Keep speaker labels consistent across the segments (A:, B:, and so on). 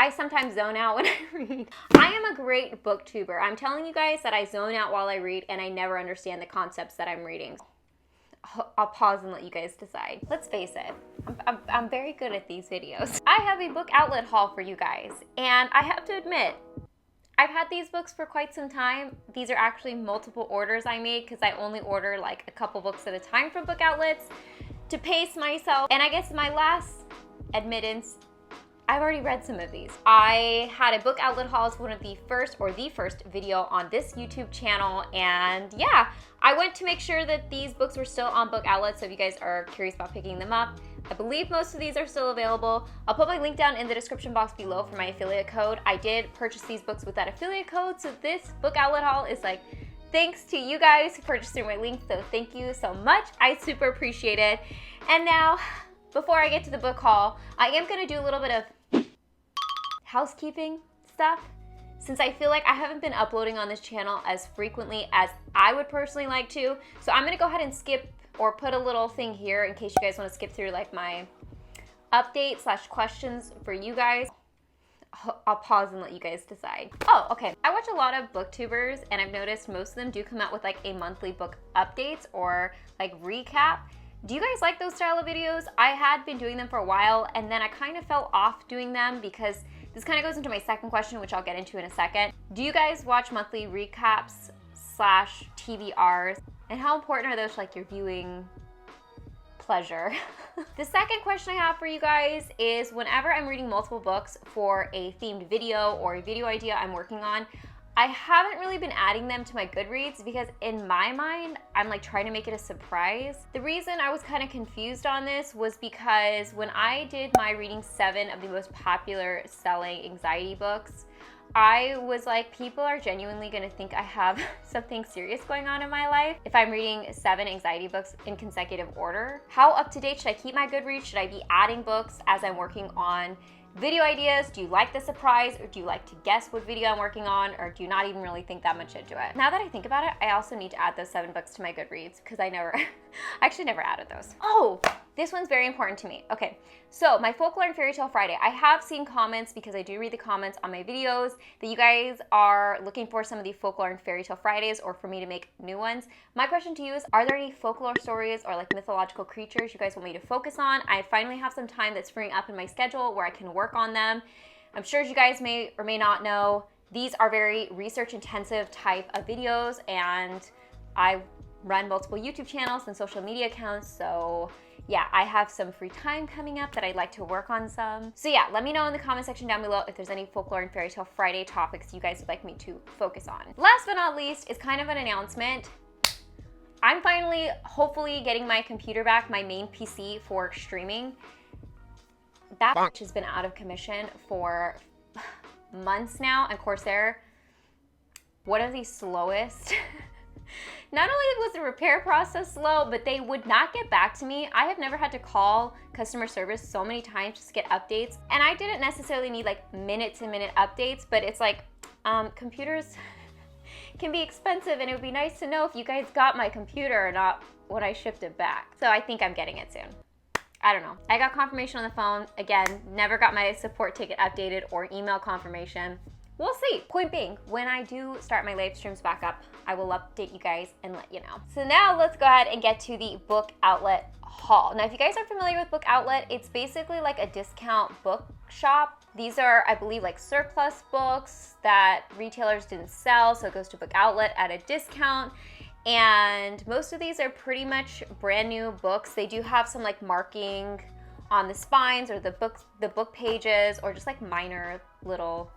A: I sometimes zone out when I read. I am a great booktuber. I'm telling you guys that I zone out while I read and I never understand the concepts that I'm reading. I'll pause and let you guys decide. Let's face it, I'm very good at these videos. I have a book outlet haul for you guys, and I have to admit, I've had these books for quite some time. These are actually multiple orders I made because I only order like a couple books at a time from book outlets to pace myself. And I guess my last admittance, I've already read some of these. I had a book outlet haul as one of the first video on this YouTube channel, and yeah, I went to make sure that these books were still on book outlets, so if you guys are curious about picking them up, I believe most of these are still available. I'll put my link down in the description box below for my affiliate code. I did purchase these books with that affiliate code, so this book outlet haul is like thanks to you guys who purchased through my link, so thank you so much. I super appreciate it. And now, before I get to the book haul, I am gonna do a little bit of housekeeping stuff, since I feel like I haven't been uploading on this channel as frequently as I would personally like to. So I'm gonna go ahead and skip or put a little thing here in case you guys wanna skip through like my update / questions for you guys. I'll pause and let you guys decide. Oh, okay. I watch a lot of booktubers, and I've noticed most of them do come out with like a monthly book updates or like recap. Do you guys like those style of videos? I had been doing them for a while, and then I kind of fell off doing them because this kind of goes into my second question, which I'll get into in a second. Do you guys watch monthly recaps / TBRs? And how important are those to like your viewing pleasure? The second question I have for you guys is whenever I'm reading multiple books for a themed video or a video idea I'm working on, I haven't really been adding them to my Goodreads because in my mind, I'm like trying to make it a surprise. The reason I was kind of confused on this was because when I did my reading 7 of the most popular selling anxiety books, I was like, people are genuinely gonna think I have something serious going on in my life if I'm reading 7 anxiety books in consecutive order. How up to date should I keep my Goodreads? Should I be adding books as I'm working on video ideas? Do you like the surprise, or do you like to guess what video I'm working on, or do you not even really think that much into it? Now that I think about it, I also need to add those 7 books to my Goodreads because I actually never added those. Oh, this one's very important to me. Okay, so my Folklore and Fairy Tale Friday. I have seen comments, because I do read the comments on my videos, that you guys are looking for some of the Folklore and Fairy Tale Fridays or for me to make new ones. My question to you is, are there any folklore stories or like mythological creatures you guys want me to focus on? I finally have some time that's freeing up in my schedule where I can work on them. I'm sure you guys may or may not know, these are very research intensive type of videos, and I run multiple YouTube channels and social media accounts, so yeah, I have some free time coming up that I'd like to work on some. So yeah, let me know in the comment section down below if there's any Folklore and Fairy Tale Friday topics you guys would like me to focus on. Last but not least is kind of an announcement. I'm finally, hopefully, getting my computer back, my main PC for streaming. That bitch has been out of commission for months now, and Corsair, one of the slowest. Not only was the repair process slow, but they would not get back to me. I have never had to call customer service so many times just to get updates. And I didn't necessarily need like minute-to-minute updates, but it's like computers can be expensive, and it would be nice to know if you guys got my computer or not when I shipped it back. So I think I'm getting it soon. I don't know. I got confirmation on the phone. Again, never got my support ticket updated or email confirmation. We'll see. Point being, when I do start my live streams back up, I will update you guys and let you know. So now let's go ahead and get to the book outlet haul. Now, if you guys are familiar with book outlet, it's basically like a discount book shop. These are, I believe, like surplus books that retailers didn't sell, so it goes to book outlet at a discount. And most of these are pretty much brand new books. They do have some like marking on the spines or the book pages, or just like minor little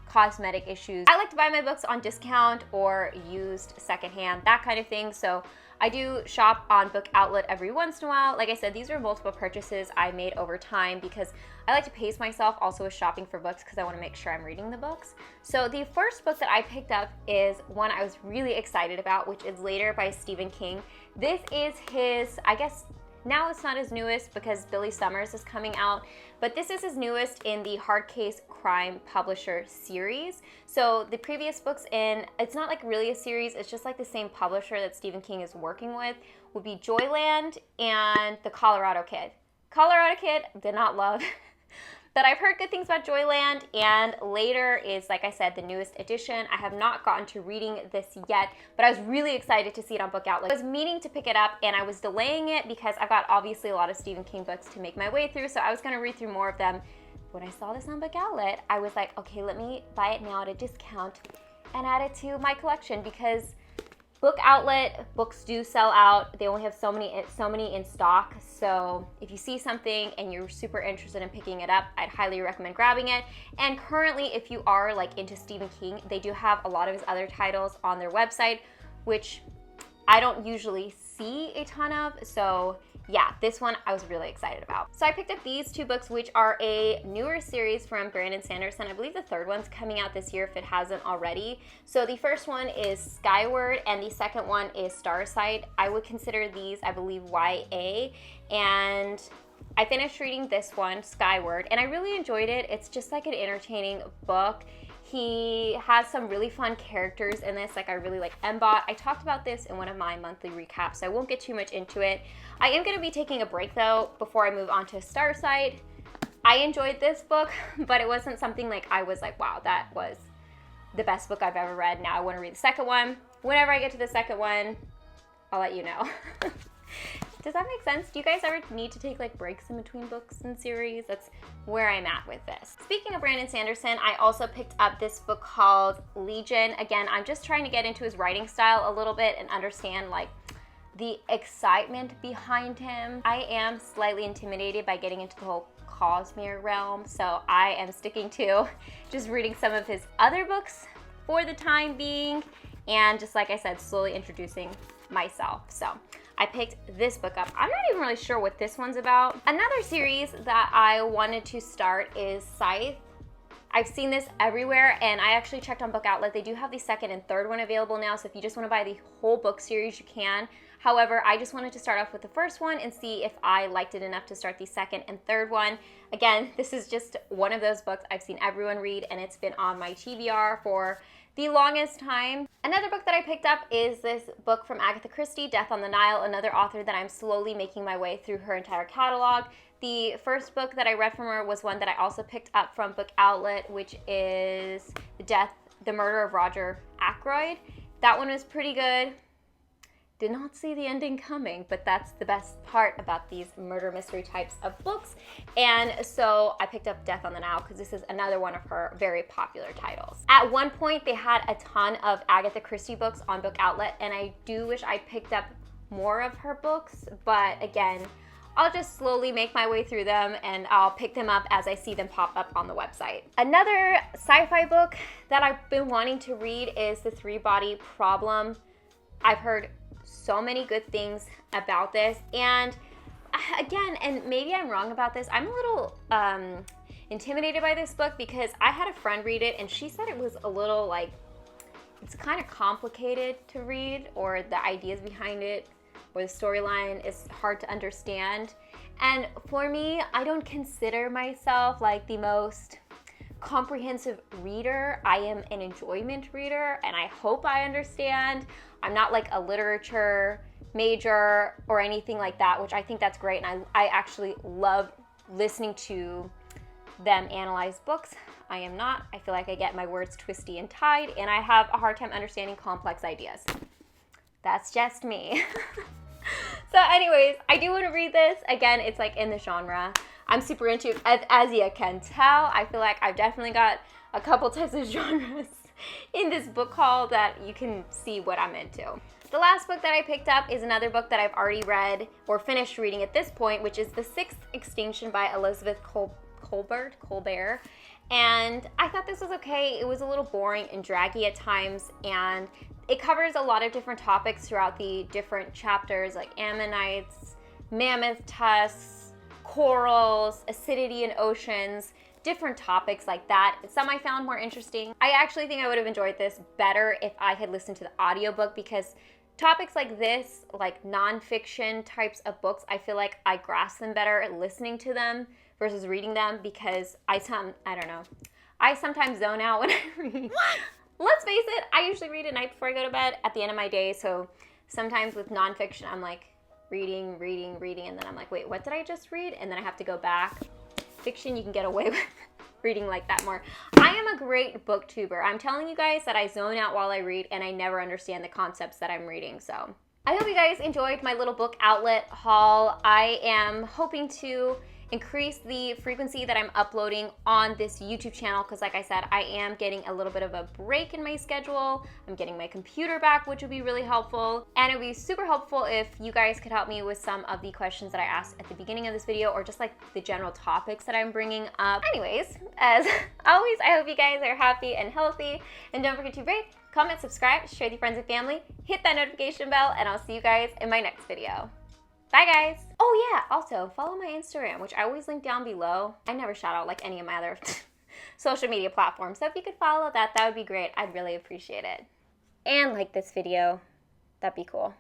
A: cosmetic issues. I like to buy my books on discount or used secondhand, that kind of thing. So I do shop on book outlet every once in a while. Like I said, these are multiple purchases I made over time because I like to pace myself also with shopping for books because I want to make sure I'm reading the books. So the first book that I picked up is one I was really excited about, which is Later by Stephen King. This is his, I guess, now it's not his newest because Billy Summers is coming out, but this is his newest in the Hard Case Crime Publisher series. So the previous books in, it's not like really a series, it's just like the same publisher that Stephen King is working with, would be Joyland and The Colorado Kid. Colorado Kid, did not love. But I've heard good things about Joyland, and Later is, like I said, the newest edition. I have not gotten to reading this yet, but I was really excited to see it on Book Outlet. I was meaning to pick it up, and I was delaying it because I've got obviously a lot of Stephen King books to make my way through, so I was gonna read through more of them. When I saw this on Book Outlet, I was like, okay, let me buy it now at a discount and add it to my collection, because Book Outlet books do sell out. They only have so many in stock. So if you see something and you're super interested in picking it up, I'd highly recommend grabbing it. And currently, if you are like into Stephen King, they do have a lot of his other titles on their website, which I don't usually see a ton of. So yeah, this one I was really excited about. So I picked up these two books, which are a newer series from Brandon Sanderson. I believe the third one's coming out this year if it hasn't already. So the first one is Skyward and the second one is Starsight. I would consider these, I believe, YA. And I finished reading this one, Skyward, and I really enjoyed it. It's just like an entertaining book. He has some really fun characters in this. Like, I really like Mbot. I talked about this in one of my monthly recaps, so I won't get too much into it. I am going to be taking a break, though, before I move on to Starsight. I enjoyed this book, but it wasn't something like I was like, wow, that was the best book I've ever read. Now I want to read the second one. Whenever I get to the second one, I'll let you know. Does that make sense? Do you guys ever need to take like breaks in between books and series? That's where I'm at with this. Speaking of Brandon Sanderson, I also picked up this book called Legion. Again, I'm just trying to get into his writing style a little bit and understand like the excitement behind him. I am slightly intimidated by getting into the whole Cosmere realm, so I am sticking to just reading some of his other books for the time being, and just like I said, slowly introducing myself. So I picked this book up. I'm not even really sure what this one's about. Another series that I wanted to start is Scythe. I've seen this everywhere, and I actually checked on Book Outlet. They do have the second and third one available now, so if you just want to buy the whole book series, you can. However, I just wanted to start off with the first one and see if I liked it enough to start the second and third one. Again, this is just one of those books I've seen everyone read, and it's been on my TBR for the longest time. Another book that I picked up is this book from Agatha Christie, Death on the Nile, another author that I'm slowly making my way through her entire catalog. The first book that I read from her was one that I also picked up from Book Outlet, which is The Murder of Roger Ackroyd. That one was pretty good. Did not see the ending coming, but that's the best part about these murder mystery types of books. And so I picked up Death on the Nile because this is another one of her very popular titles. At one point, they had a ton of Agatha Christie books on Book Outlet, and I do wish I picked up more of her books, but again, I'll just slowly make my way through them, and I'll pick them up as I see them pop up on the website. Another sci-fi book that I've been wanting to read is The Three-Body Problem. I've heard so many good things about this, and again, and maybe I'm wrong about this, I'm a little intimidated by this book because I had a friend read it and she said it was a little like, it's kind of complicated to read, or the ideas behind it or the storyline is hard to understand. And for me, I don't consider myself like the most comprehensive reader. I am an enjoyment reader, and I hope I understand. I'm not like a literature major or anything like that, which I think that's great, and I actually love listening to them analyze books. I am not. I feel like I get my words twisty and tied, and I have a hard time understanding complex ideas. That's just me. So anyways, I do want to read this. Again, it's like in the genre I'm super into, as you can tell. I feel like I've definitely got a couple types of genres in this book haul that you can see what I'm into. The last book that I picked up is another book that I've already read or finished reading at this point, which is The Sixth Extinction by Elizabeth Kolbert. And I thought this was okay. It was a little boring and draggy at times, and it covers a lot of different topics throughout the different chapters, like ammonites, mammoth tusks, corals, acidity in oceans, different topics like that. Some I found more interesting. I actually think I would have enjoyed this better if I had listened to the audiobook, because topics like this, like nonfiction types of books, I feel like I grasp them better listening to them versus reading them, because I sometimes zone out when I read. Let's face it, I usually read at night before I go to bed at the end of my day, so sometimes with nonfiction, I'm like reading, and then I'm like, wait, what did I just read? And then I have to go back Fiction, you can get away with reading like that more. I am a great booktuber. I'm telling you guys that I zone out while I read and I never understand the concepts that I'm reading, so. I hope you guys enjoyed my little book outlet haul. I am hoping to increase the frequency that I'm uploading on this YouTube channel because like I said, I am getting a little bit of a break in my schedule. I'm getting my computer back, which would be really helpful. And it would be super helpful if you guys could help me with some of the questions that I asked at the beginning of this video or just like the general topics that I'm bringing up. Anyways, as always, I hope you guys are happy and healthy. And don't forget to rate, comment, subscribe, share with your friends and family, hit that notification bell, and I'll see you guys in my next video. Bye guys. Oh yeah, also follow my Instagram, which I always link down below. I never shout out like any of my other social media platforms. So if you could follow that, that would be great. I'd really appreciate it. And like this video, that'd be cool.